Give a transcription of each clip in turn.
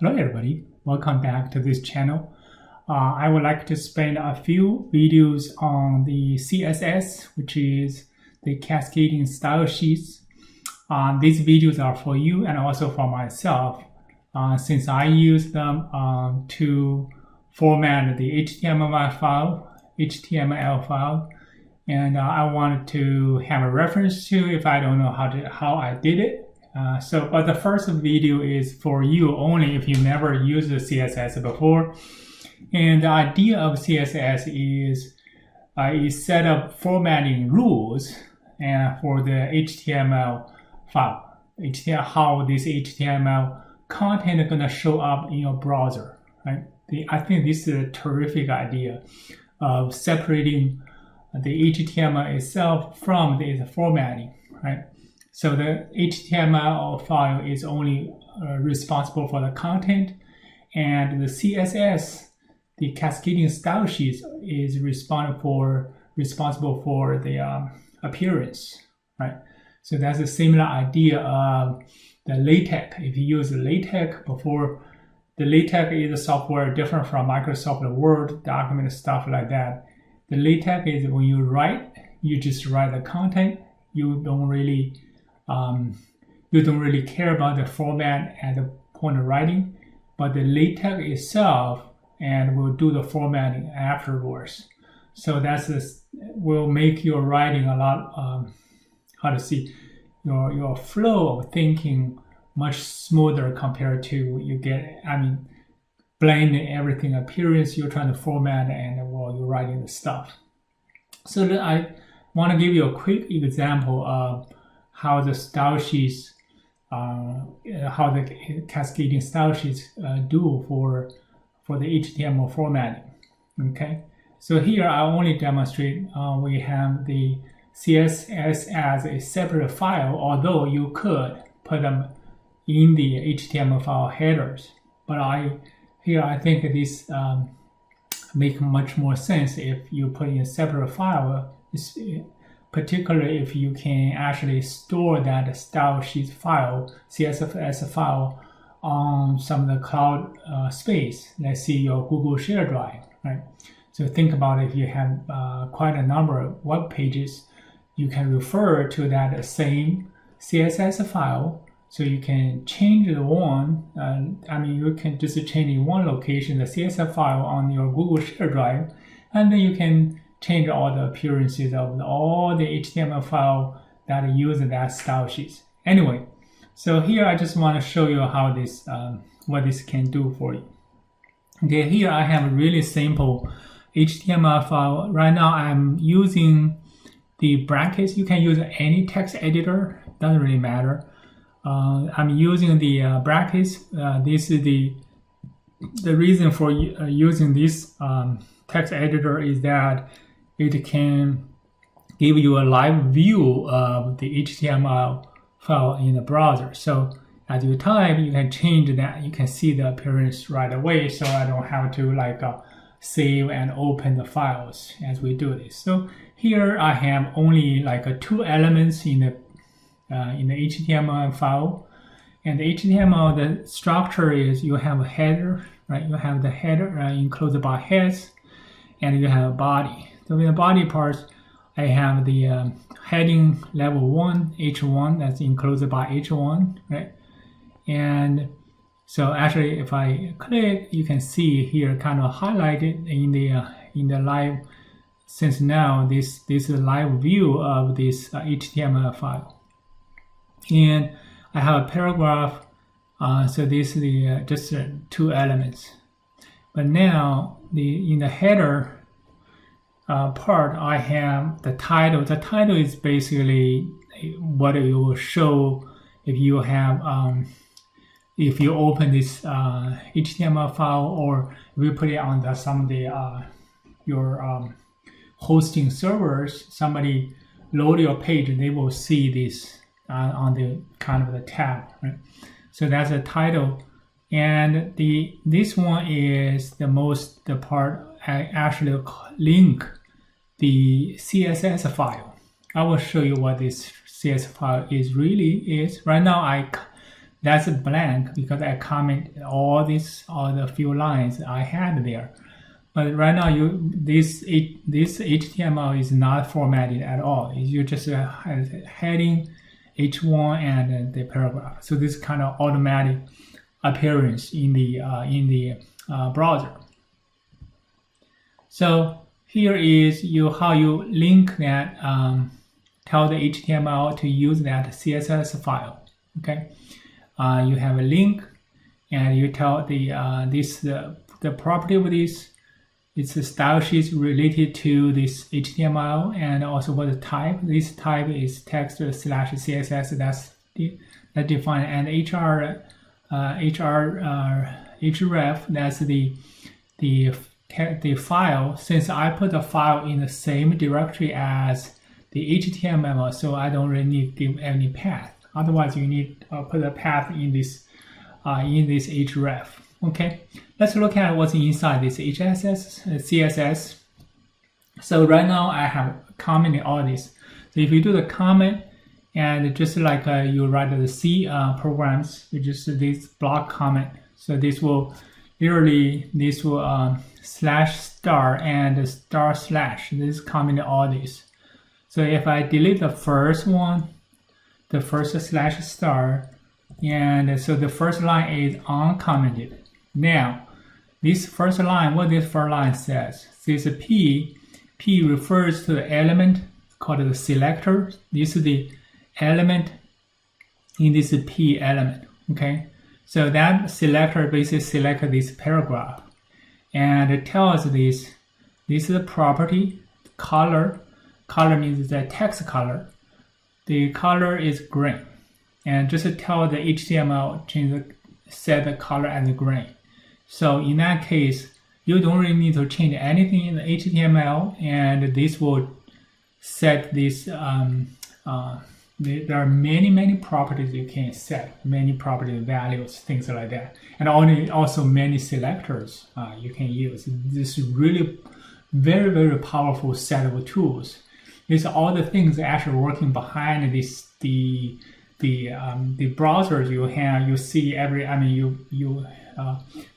Hello everybody, welcome back to this channel. I would like to spend a few videos on the CSS, which is the Cascading style sheets. These videos are for you and also for myself, since I use them to format the HTML file, and I wanted to have a reference to if I don't know how I did it. But the first video is for you only if you never used the CSS before. And the idea of CSS is set up formatting rules for the HTML file. How this HTML content is going to show up in your browser. Right? I think this is a terrific idea of separating the HTML itself from the formatting. Right? So the HTML file is only responsible for the content, and the CSS, the cascading style sheets, is responsible for the appearance, right? So that's a similar idea of the LaTeX. If you use LaTeX before, the LaTeX is a software different from Microsoft Word, document, stuff like that. The LaTeX is when you write, you just write the content. You don't really care about the format at the point of writing, but the LaTeX itself and will do the formatting afterwards. So will make your writing a lot, your flow of thinking much smoother compared to blending everything appearance you're trying to format and while you're writing the stuff. So I want to give you a quick example of how the style sheets, how the cascading style sheets do for the HTML formatting. Okay, so here I only demonstrate we have the CSS as a separate file, although you could put them in the HTML file headers. But I think this make much more sense if you put in a separate file. Particularly if you can actually store that style sheet file, CSS file, on some of the cloud space. Let's see your Google Share Drive, right? So think about if you have quite a number of web pages, you can refer to that same CSS file. So you can change the one. You can just change in one location the CSS file on your Google Share Drive, and then you can change all the appearances of all the HTML file that use that style sheets. Anyway, so here I just want to show you how this, what this can do for you. Okay, here I have a really simple HTML file. Right now I'm using the brackets. You can use any text editor, doesn't really matter. I'm using the brackets. This is the reason for using this text editor is that it can give you a live view of the HTML file in the browser. So as you type, you can change that. You can see the appearance right away, so I don't have to save and open the files as we do this. So here I have only two elements in the HTML file. And the HTML, the structure is you have a header, right? You have the header enclosed by heads, and you have a body. So in the body parts, I have the heading level 1, H1, that's enclosed by H1, right? And so actually, if I click, you can see here kind of highlighted in the live. Since now this is a live view of this HTML file, and I have a paragraph. So this is just two elements. But now in the header part, I have the title. The title is basically what it will show if you have if you open this HTML file, or if you put it on some of the your hosting servers. Somebody load your page, they will see this on the kind of the tab. Right? So that's a title, and this one is the part I actually link the CSS file. I will show you what this CSS file really is. Right now that's blank because I comment all the few lines I had there. But right now, this HTML is not formatted at all. You just have heading, H1, and the paragraph. So this kind of automatic appearance in the browser. So here is how you link that. Tell the HTML to use that CSS file. Okay, you have a link, and you tell the property of this. It's a style sheet related to this HTML, and also what the type. This type is text / CSS. That's defined, and href. That's the file. Since I put the file in the same directory as the HTML, so I don't really need to give any path. Otherwise, you need to put a path in this href. Okay, let's look at what's inside this CSS. So right now I have commented all this. So if you do the comment, and just like you write the C programs, you just this block comment. So this will literally /* and // this comment all this. So if I delete the first one, the first /*, and so the first line is uncommented. Now, this first line, what this first line says, this P refers to the element called the selector. This is the element in this P element. Okay, so that selector basically selects this paragraph, and it tells this is the property color. Color means the text color. The color is green, and just to tell the HTML set the color as green. So in that case, you don't really need to change anything in the HTML, and this will set this. There are many properties you can set, many property values, things like that, and also many selectors you can use. This is really very powerful set of tools. These are all the things actually working behind this. The browsers you have, you see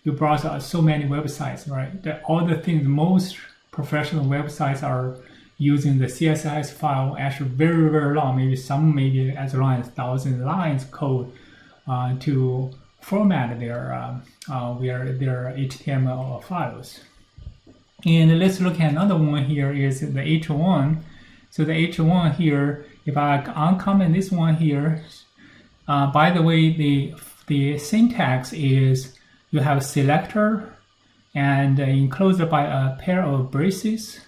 you browse so many websites, right? All the things most professional websites are using the CSS file actually very long, maybe as long as 1,000 lines code to format their HTML files. And let's look at another one here is the H1. So the H1 here, if I uncomment this one here, by the way, the syntax is you have a selector and enclosed by a pair of braces,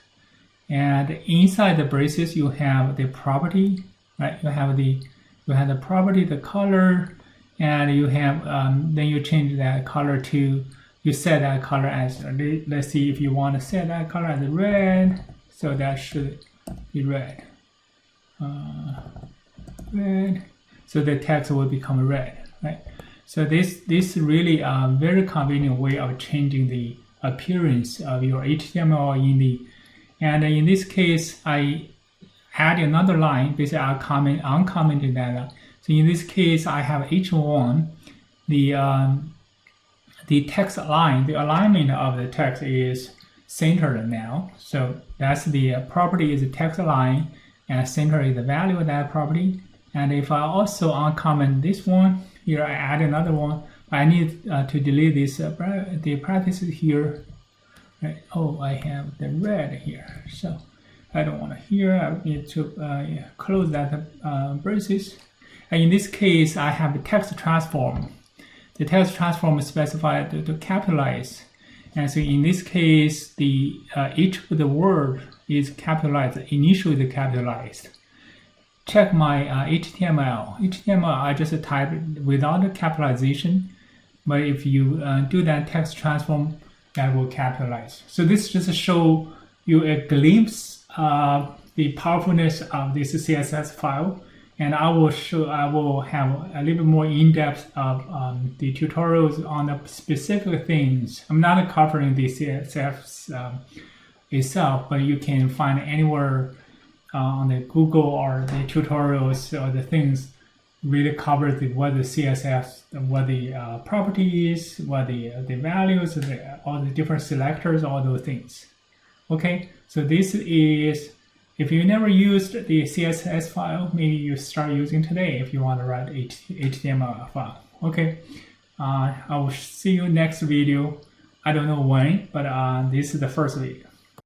and inside the braces you have the property, right? You have the property, the color, and you have then you change that color to, you set that color as, let's see if you want to set that color as red, so that should be red. Red, so the text will become red, right? So this really very convenient way of changing the appearance of your HTML and in this case I add another line. Basically I uncommented that. So in this case I have H1, the text line, the alignment of the text is centered now. So that's the property is the text line, and center is the value of that property. And if I also uncomment this one, here I add another one. I need to delete this the parentheses here. Right? Oh, I have the red here, so I don't want to here. I need to close that braces. And in this case, I have the text transform. The text transform is specified to capitalize. And so in this case, each of the word is capitalized, initially capitalized. Check my HTML. I just type it without the capitalization, but if you do that text transform, that will capitalize. So this just show you a glimpse of the powerfulness of this CSS file, and I will have a little bit more in-depth of the tutorials on the specific things. I'm not covering the CSS itself, but you can find anywhere on the Google or the tutorials or the things really covers what the CSS, what the property is, what the values, all the different selectors, all those things. Okay, so this is, if you never used the CSS file, maybe you start using today if you want to write HTML file. Okay, I will see you next video. I don't know when, but this is the first video.